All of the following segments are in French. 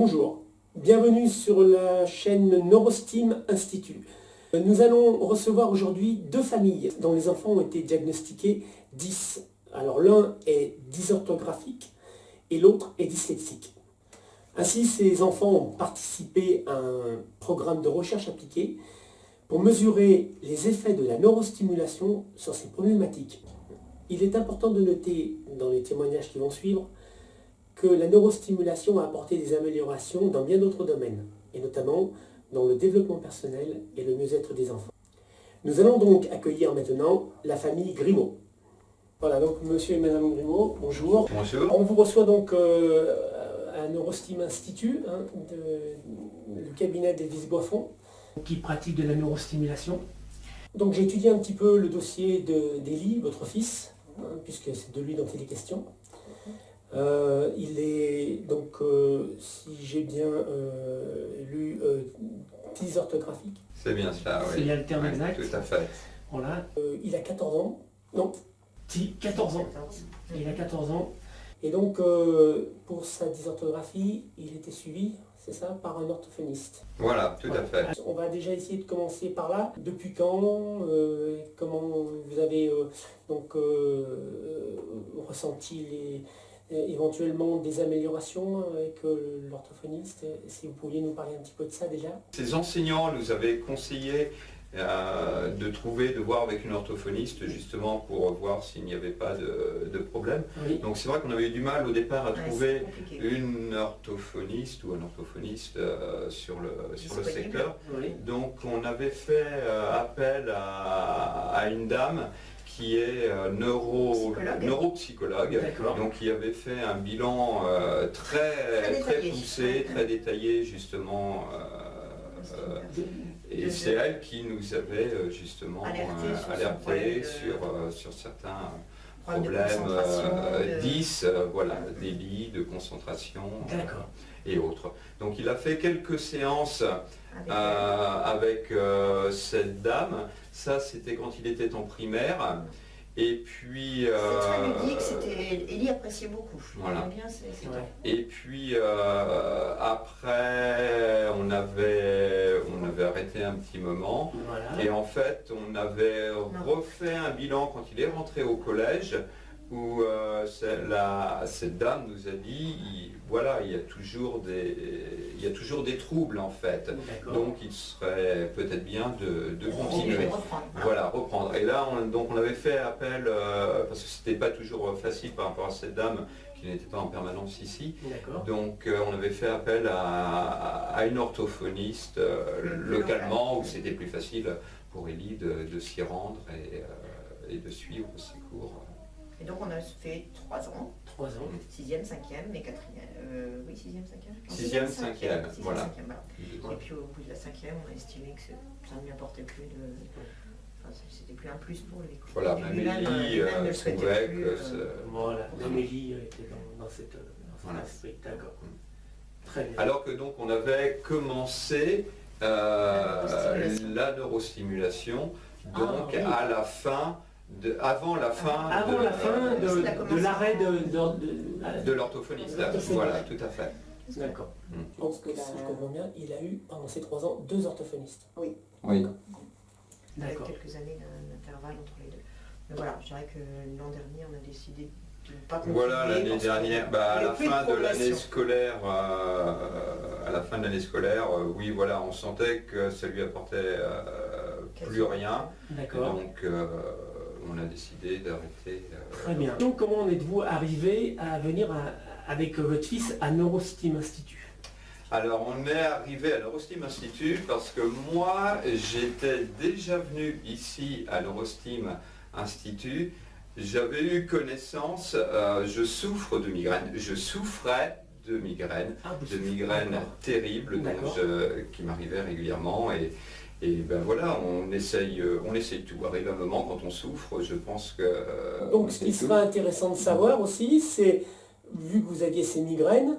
Bonjour, bienvenue sur la chaîne Neurostim Institut. Nous allons recevoir aujourd'hui deux familles dont les enfants ont été diagnostiqués 10. Alors l'un est dysorthographique et l'autre est dyslexique. Ainsi, ces enfants ont participé à un programme de recherche appliquée pour mesurer les effets de la neurostimulation sur ces problématiques. Il est important de noter dans les témoignages qui vont suivre que la neurostimulation a apporté des améliorations dans bien d'autres domaines, et notamment dans le développement personnel et le mieux-être des enfants. Nous allons donc accueillir maintenant la famille Grimaud. Voilà, donc monsieur et madame Grimaud, bonjour. Bonjour. On vous reçoit donc à Neurostim Institut, le cabinet d'Élise Boiffon, qui pratique de la neurostimulation. Donc j'ai étudié un petit peu le dossier d'Élie, votre fils, puisque c'est de lui dont il est question. Il est donc, si j'ai bien lu, dysorthographique. C'est bien cela, oui. C'est bien le terme exact. Tout à fait. Voilà. Il a 14 ans. Non, 14 ans. Il a 14 ans. Et donc, pour sa dysorthographie, il était suivi, c'est ça, par un orthophoniste. Voilà, tout à fait. On va déjà essayer de commencer par là. Depuis quand, comment vous avez ressenti éventuellement des améliorations avec l'orthophoniste? Si vous pouviez nous parler un petit peu de ça déjà. Ces enseignants nous avaient conseillé de voir avec une orthophoniste justement pour voir s'il n'y avait pas de problème. Oui. Donc c'est vrai qu'on avait eu du mal au départ à trouver une orthophoniste ou un orthophoniste sur le secteur. Oui. Donc on avait fait appel à une dame qui est neuropsychologue, donc qui avait fait un bilan très poussé, très détaillé justement. Et c'est elle qui nous avait justement alerté sur certains problèmes 10, voilà, débit, de concentration et autres. Donc il a fait quelques séances avec cette dame. Ça, c'était quand il était en primaire. Et puis... c'est très ludique, Élie appréciait beaucoup. Voilà. Bien, et puis après, on avait arrêté un petit moment. Voilà. Et en fait, on avait refait un bilan quand il est rentré au collège, où cette dame nous a dit, voilà, il y a toujours des troubles en fait. Donc il serait peut-être bien de continuer. Voilà, reprendre. Et là, on avait fait appel, parce que c'était pas toujours facile par rapport à cette dame qui n'était pas en permanence ici. Donc on avait fait appel à une orthophoniste localement, où c'était plus facile pour Élie de s'y rendre et de suivre ses cours. Et donc on a fait 3 ans. 3 ans. 6e, 5e et 4e. Oui, 6e, 5e. 6e, 5e, voilà. Et puis au bout de la 5e, on a estimé que ça ne lui apportait plus de... Enfin, c'était plus un plus pour lui. Voilà, Amélie trouvait que... Voilà, Amélie était dans cet esprit, d'accord. Très bien. Alors que donc on avait commencé la neurostimulation, donc à la fin... avant la fin de l'arrêt de l'orthophoniste. Voilà, tout à fait. D'accord. Donc, si je comprends bien, il a eu pendant ces 3 ans 2 orthophonistes. Oui. Oui. Avec quelques années d'intervalle entre les deux. Mais voilà, je dirais que l'an dernier, on a décidé de ne pas continuer. Voilà, l'année dernière, à la fin de l'année scolaire, oui, voilà, on sentait que ça lui apportait plus rien. D'accord. Donc on a décidé d'arrêter. Très bien. Donc comment en êtes-vous arrivé à venir avec votre fils à Neurostim Institut? Alors on est arrivé à Neurostim Institut parce que moi j'étais déjà venu ici à Neurostim Institut. J'avais eu connaissance, je souffre de migraine, je souffrais de migraine, terribles qui m'arrivaient régulièrement et ben voilà, on essaye tout. Arrive un moment quand on souffre, je pense que... Donc ce qui sera intéressant de savoir aussi, c'est, vu que vous aviez ces migraines,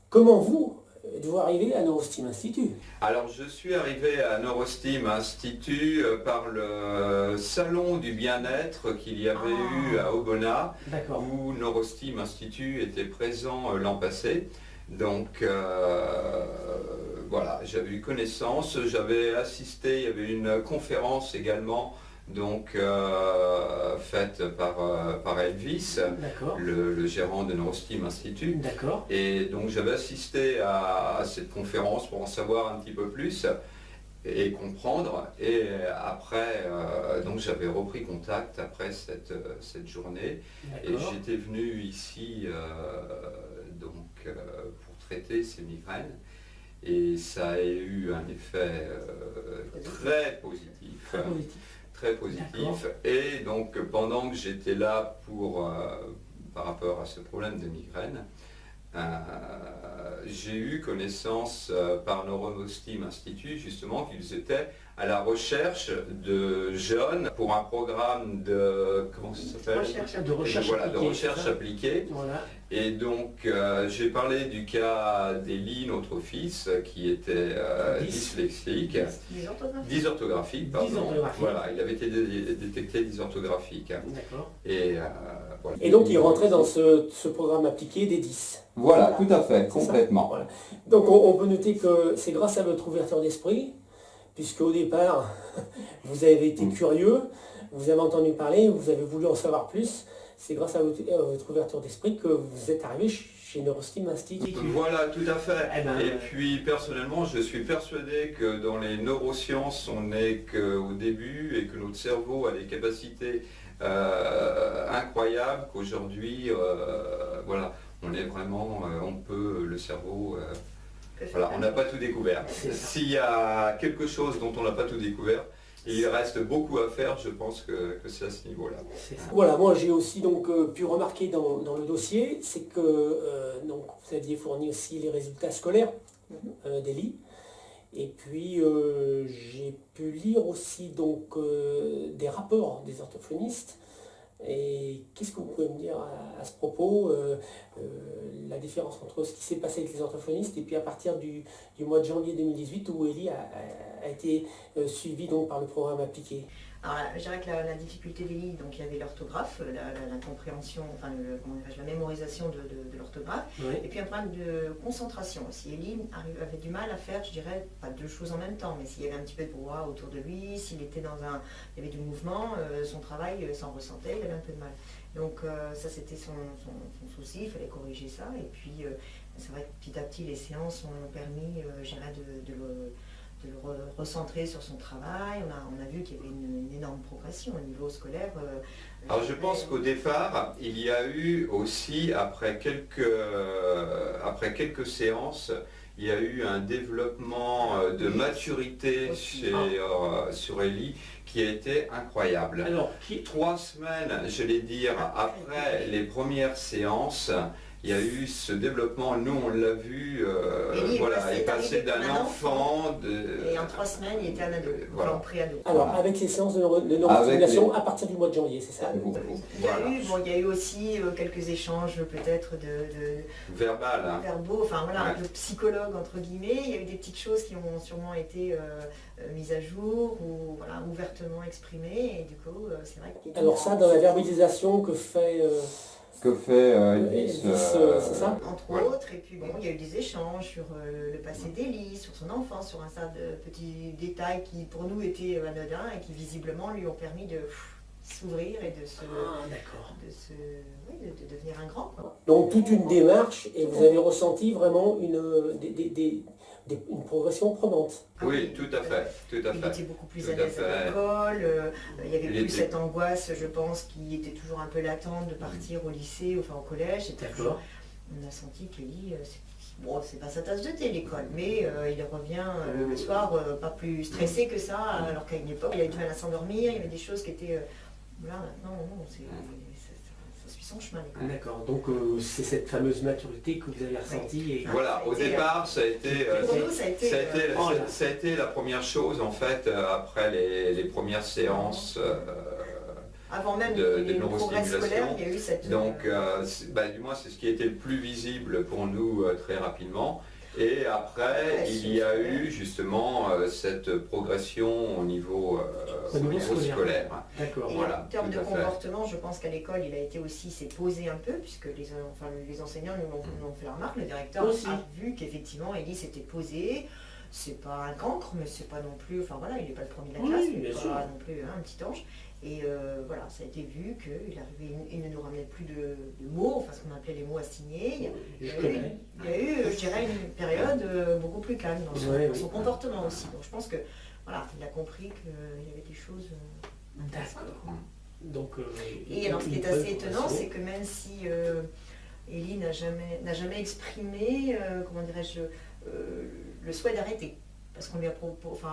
comment vous êtes-vous arrivé à Neurostim Institut? Alors je suis arrivé à Neurostim Institut par le salon du bien-être qu'il y avait eu à Aubenas, où Neurostim Institut était présent l'an passé. Donc voilà, j'avais eu connaissance, j'avais assisté, il y avait une conférence également donc faite par Elvis, le gérant de Neurostim Institute. Et donc j'avais assisté à cette conférence pour en savoir un petit peu plus et comprendre. Et après, donc j'avais repris contact après cette journée. Et j'étais venu ici pour traiter ces migraines. Et ça a eu un effet très positif. Très positif. Et donc pendant que j'étais là par rapport à ce problème de migraine, j'ai eu connaissance par Neurostim Institute justement qu'ils étaient à la recherche de jeunes pour un programme de recherche appliquée. Voilà. Et donc j'ai parlé du cas d'Eli, notre fils, qui était dyslexique, dysorthographique, pardon. Voilà, il avait été détecté dysorthographique. D'accord. Et, voilà. Et donc il rentrait dans ce programme appliqué des 10. Voilà, tout à fait, complètement. Voilà. Donc on peut noter que c'est grâce à votre ouverture d'esprit, puisque au départ, vous avez été curieux, vous avez entendu parler, vous avez voulu en savoir plus. C'est grâce à votre ouverture d'esprit que vous êtes arrivé chez Neurostim Institute. Voilà, tout à fait. Et puis personnellement, je suis persuadé que dans les neurosciences, on n'est qu'au début et que notre cerveau a des capacités incroyables, qu'aujourd'hui, voilà, on est vraiment, on peut, le cerveau... voilà, on n'a pas tout découvert. S'il y a quelque chose dont on n'a pas tout découvert, il reste beaucoup à faire, je pense que c'est à ce niveau-là. Voilà, moi j'ai aussi donc pu remarquer dans le dossier, c'est que donc, vous aviez fourni aussi les résultats scolaires d'Eli. Et puis j'ai pu lire aussi donc des rapports des orthophonistes. Et qu'est-ce que vous pouvez me dire à ce propos, la différence entre ce qui s'est passé avec les orthophonistes et puis à partir du mois de janvier 2018 où Eli a été suivi donc par le programme appliqué? Alors je dirais que la difficulté d'Eli, donc il y avait l'orthographe, la compréhension, enfin la mémorisation de l'orthographe, et puis un problème de concentration aussi. Eli avait du mal à faire, je dirais, pas deux choses en même temps, mais s'il y avait un petit peu de brouhaha autour de lui, s'il était il y avait du mouvement, son travail s'en ressentait, il avait un peu de mal. Donc ça c'était son souci, il fallait corriger ça, et puis c'est vrai que petit à petit les séances ont permis, je dirais, de le recentrer sur son travail. On a vu qu'il y avait une énorme progression au niveau scolaire. Alors je pense qu'au départ, il y a eu aussi, après quelques séances, il y a eu un développement de maturité sur Eli qui a été incroyable. Alors, 3 semaines, je vais dire, après les premières séances, il y a eu ce développement, nous on l'a vu, voilà, il est passé d'un enfant et en 3 semaines il était un ado, voilà. En pré-ado. Alors avec les séances de neurostimulation à partir du mois de janvier, c'est ça? Il y a eu aussi quelques échanges peut-être verbaux, enfin voilà, un peu psychologue entre guillemets, il y a eu des petites choses qui ont sûrement été mises à jour ou voilà, ouvertement exprimées, et du coup c'est vrai que... Alors ça, dans la verbalisation que fait... Elvis, c'est ça? Entre autres, et puis bon, il y a eu des échanges sur le passé d'Eli, sur son enfance, sur un tas de petits détails qui pour nous étaient anodins et qui visiblement lui ont permis de s'ouvrir et de devenir un grand. Donc toute une démarche, et vous avez ressenti vraiment une progression probante. Oui, tout à fait. Il était beaucoup plus à l'aise à l'école, il y avait plus cette angoisse, je pense, qui était toujours un peu latente de partir au lycée, enfin au collège. On a senti qu'Eli, bon, c'est pas sa tasse de thé l'école, mais il revient le soir pas plus stressé que ça, alors qu'à une époque il avait du mal à s'endormir, il y avait des choses qui étaient... Là maintenant, ça suit son chemin. D'accord, donc c'est cette fameuse maturité que vous avez ressentie. Et... Voilà, au départ ça a été la première chose en fait, après les premières séances. Avant même de neurostimulation, il y a eu cette... Donc, du moins c'est ce qui a été le plus visible pour nous très rapidement. Et après, il y a eu justement cette progression au niveau scolaire. D'accord. Voilà, en termes de comportement, je pense qu'à l'école, il a été aussi, s'est posé un peu, puisque les enseignants nous l'ont fait la remarque. Le directeur a vu qu'effectivement, Élie s'était posé. C'est pas un cancre, mais c'est pas non plus, enfin voilà, il n'est pas le premier de la classe, il n'est pas non plus un petit ange. Et voilà, ça a été vu qu'il arrivait, il ne nous ramenait plus de mots, enfin ce qu'on appelait les mots assignés. Il y a eu, je dirais, une période beaucoup plus calme dans son comportement aussi. Donc je pense que voilà, il a compris qu'il y avait des choses. D'accord. Donc, et alors ce qui est assez étonnant, c'est que même si Élie n'a jamais exprimé, comment dirais-je, le souhait d'arrêter. Parce qu'on lui a à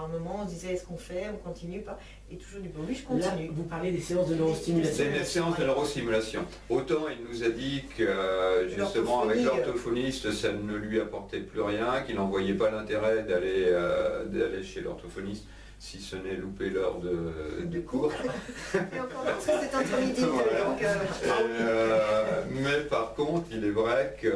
un moment, on se disait est-ce qu'on fait, on continue, pas. Et toujours du bon, oui, je continue. Là, vous parlez des séances de neurostimulation. C'est des séances de neurostimulation. Autant il nous a dit que justement avec l'orthophoniste, ça ne lui apportait plus rien, qu'il n'en voyait pas l'intérêt d'aller chez l'orthophoniste, si ce n'est louper l'heure de cours. Et encore parce que c'est entre midi et deux. Mais par contre, il est vrai que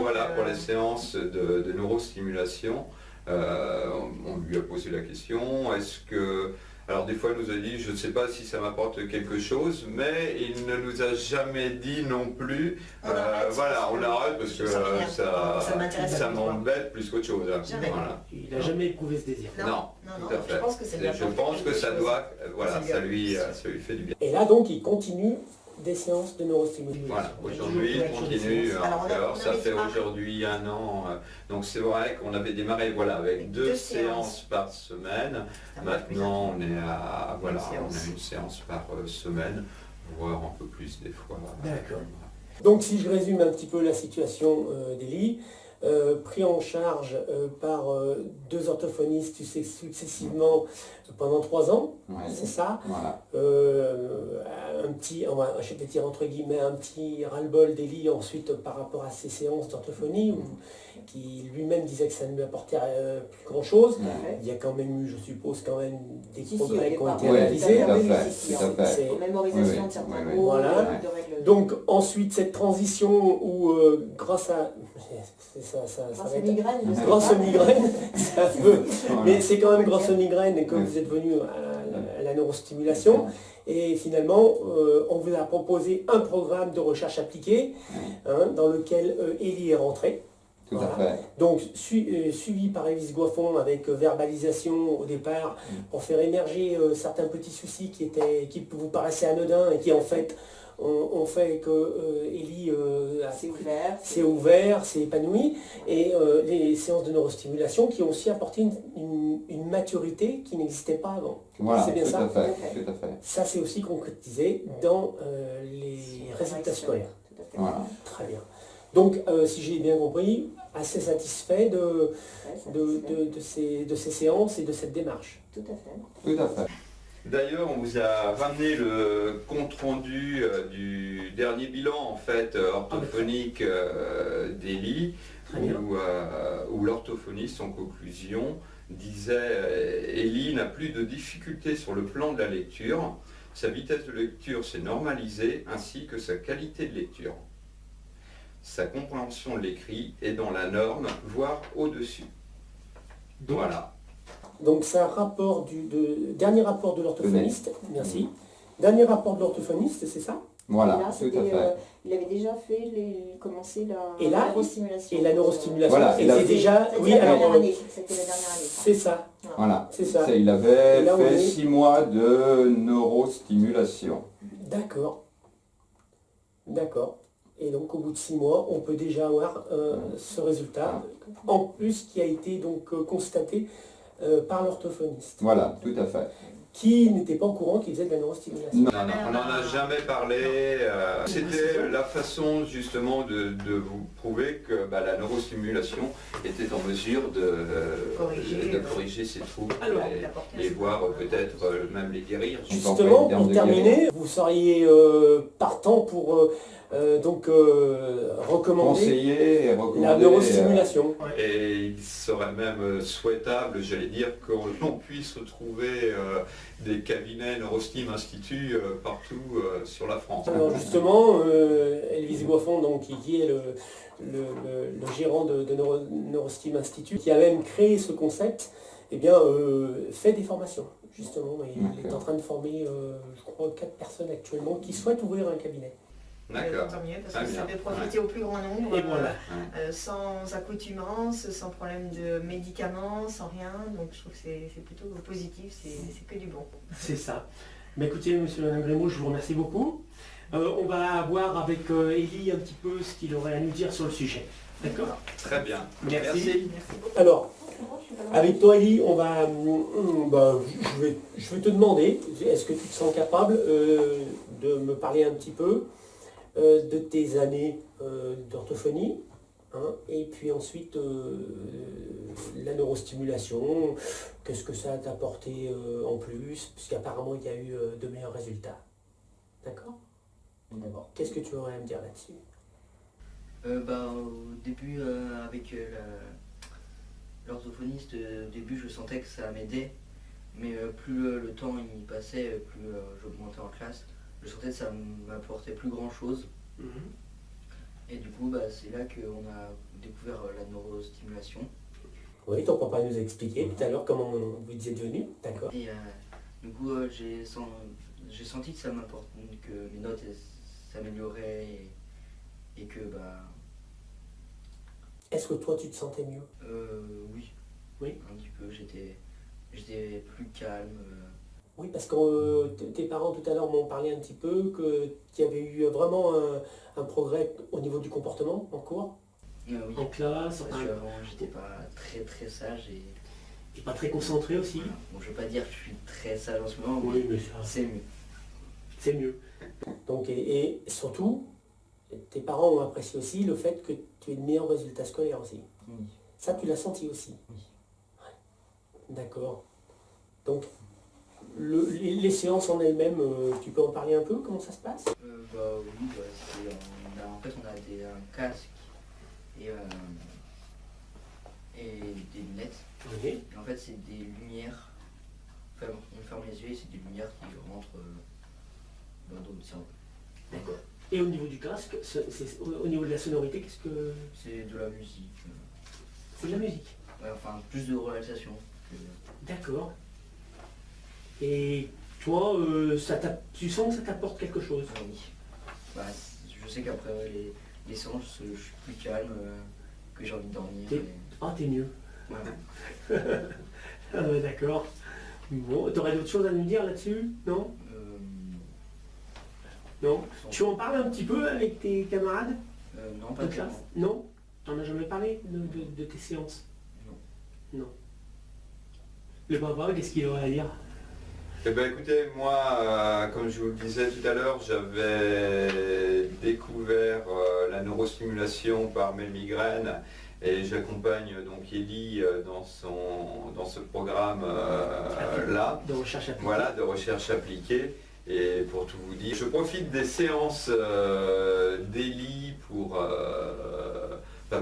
voilà, pour les séances de neurostimulation, on lui a posé la question, est-ce que... Alors des fois il nous a dit, je ne sais pas si ça m'apporte quelque chose, mais il ne nous a jamais dit non plus, voilà, on l'arrête parce que ça m'embête plus qu'autre chose. Voilà. Il n'a jamais éprouvé ce désir. Non, tout à fait. Je pense que ça doit, voilà, ça lui fait du bien. Et là donc il continue des séances de neurostimulation. Voilà, aujourd'hui il continue encore, ça fait aujourd'hui 1 an, donc c'est vrai qu'on avait démarré avec 2 séances par semaine, maintenant on est à on a une séance par semaine, voire un peu plus des fois. D'accord. Donc si je résume un petit peu la situation d'Élie, pris en charge par 2 orthophonistes successivement pendant 3 ans, c'est ça. Voilà. Un petit, je vais dire entre guillemets, un petit ras-le-bol d'Élie ensuite par rapport à ces séances d'orthophonie, qui lui-même disait que ça ne lui apportait plus grand-chose. Il y a quand même eu, je suppose, des progrès qui ont été réalisés. Mémorisation de certains mots, voilà. de règles. Donc ensuite cette transition où grâce à grâce aux migraines, mais c'est quand même grâce aux migraines que vous êtes venu à la neurostimulation. Et finalement, on vous a proposé un programme de recherche appliquée dans lequel Élie est rentré. Tout à fait. Donc suivi par Élise Goiffon avec verbalisation au départ pour faire émerger certains petits soucis qui vous paraissaient anodins et qui en fait ont fait que Élie s'est ouvert, s'est épanoui, et les séances de neurostimulation qui ont aussi apporté une maturité qui n'existait pas avant. Voilà, c'est bien tout ça. à fait. Ça c'est aussi concrétisé dans les résultats scolaires. Voilà. Très bien. Donc, si j'ai bien compris, assez satisfait de ces séances et de cette démarche. Tout à fait. Tout à fait. D'ailleurs, on vous a ramené le compte-rendu du dernier bilan en fait orthophonique d'Élie, où l'orthophoniste en conclusion disait Élie n'a plus de difficultés sur le plan de la lecture, sa vitesse de lecture s'est normalisée ainsi que sa qualité de lecture. Sa compréhension de l'écrit est dans la norme, voire au-dessus. Voilà. Donc c'est un rapport dernier rapport de l'orthophoniste, merci. Dernier rapport de l'orthophoniste, c'est ça? Voilà, là, tout à fait. Il avait déjà fait commencé la neurostimulation. Et la neurostimulation, voilà, c'était déjà... Oui, alors c'était la dernière année. C'est ça. Voilà, c'est ça. Il avait fait 6 mois de neurostimulation. D'accord. D'accord. Et donc au bout de 6 mois, on peut déjà avoir ce résultat, en plus qui a été donc constaté par l'orthophoniste. Voilà, tout à fait. Qui n'était pas au courant qu'il faisait de la neurostimulation. Non, on n'en a jamais parlé. C'était la façon justement de vous prouver que la neurostimulation était en mesure de corriger ces troubles et voire peut-être même les guérir. Justement, pour terminer, vous seriez partant pour recommander la neurostimulation. Et il serait même souhaitable, j'allais dire, que l'on puisse retrouver des cabinets Neurostim Institut partout sur la France. Alors justement, Elvis Goiffon, donc, qui est le gérant de Neurostim Institut, qui a même créé ce concept, eh bien, fait des formations, justement. Et il est en train de former, je crois, 4 personnes actuellement qui souhaitent ouvrir un cabinet. D'accord. Tant mieux, parce que ça fait profiter au plus grand nombre, Et voilà. sans accoutumance, sans problème de médicaments, sans rien. Donc je trouve que c'est plutôt positif, c'est que du bon. C'est ça. Mais écoutez, monsieur Grémaud, je vous remercie beaucoup. On va voir avec Élie un petit peu ce qu'il aurait à nous dire sur le sujet. D'accord? Très bien. Merci. Merci beaucoup. Alors, avec toi, Élie, on va, je vais te demander, est-ce que tu te sens capable de me parler un petit peu de tes années d'orthophonie, hein, et puis ensuite la neurostimulation, qu'est-ce que ça t'a apporté en plus, puisqu'apparemment il y a eu de meilleurs résultats. D'accord? D'abord, qu'est-ce que tu aurais à me dire là-dessus? Au début, avec l'orthophoniste, au début je sentais que ça m'aidait, mais plus le temps il passait, plus j'augmentais en classe. Je sentais que ça m'apportait plus grand chose. Et du coup, c'est là qu'on a découvert la neurostimulation. Oui, ton papa nous a expliqué tout à l'heure comment vous y êtes venu, d'accord. Et du coup, j'ai senti que ça m'apporte, que mes notes s'amélioraient et que Est-ce que toi tu te sentais mieux? oui. Oui. Un petit peu, j'étais plus calme. Oui, parce que tes parents tout à l'heure m'ont parlé un petit peu qu'il y avait eu vraiment un progrès au niveau du comportement en cours, Oui. en classe. Parce que avant, j'étais pas très sage Et pas très concentré aussi. voilà. Bon, je veux pas dire que je suis très sage en ce moment, mais Oui, mais ça, c'est mieux. c'est mieux. Donc, et surtout, tes parents ont apprécié aussi le fait que tu aies de meilleurs résultats scolaires aussi. Oui. Ça, tu l'as senti aussi. Oui. Ouais. D'accord. Donc, les séances en elles-mêmes, tu peux en parler un peu, comment ça se passe? Oui, en fait on a un casque et des lunettes. Oui. Et en fait c'est des lumières, enfin, on ferme les yeux et c'est des lumières qui rentrent dans notre cerveau. D'accord. Et au niveau du casque, au niveau de la sonorité, qu'est-ce que... C'est de la musique. C'est de la musique. Ouais, enfin plus de relaxation. D'accord. Et toi, tu sens que ça t'apporte quelque chose? Oui. Je sais qu'après les séances, je suis plus calme, que j'ai envie de dormir. Ah, t'es mieux. Ouais. Ah ouais, d'accord. Bon, t'aurais d'autres choses à nous dire là-dessus? Non? Non? Tu en parles un petit peu avec tes camarades Non, pas de classe? tellement. Non? T'en as jamais parlé de tes séances? Non. Non. Le papa, qu'est-ce qu'il aurait à dire? Eh bien écoutez, moi, comme je vous le disais tout à l'heure, j'avais découvert la neurostimulation par mes migraines et j'accompagne donc Élie dans ce programme là. De recherche appliquée. Voilà, de recherche appliquée. Et pour tout vous dire, je profite des séances d'Élie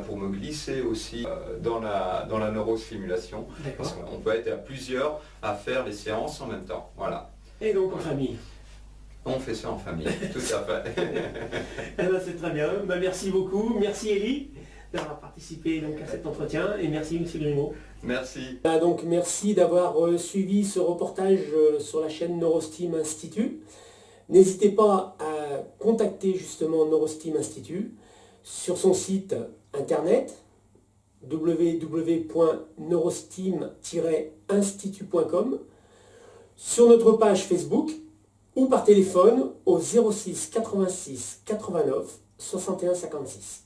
pour me glisser aussi dans la neurostimulation. D'accord. Parce qu'on peut être à plusieurs à faire les séances en même temps. Voilà. Et donc en famille. On fait ça en famille, tout à fait. Eh ben, c'est très bien. Ben, merci beaucoup. Merci Élie d'avoir participé donc, à cet entretien. Et merci monsieur Grémaud. Merci. Donc merci d'avoir suivi ce reportage sur la chaîne Neurostim Institut. N'hésitez pas à contacter justement Neurostim Institut sur son site internet www.neurostim-institut.com, sur notre page Facebook ou par téléphone au 06 86 89 61 56.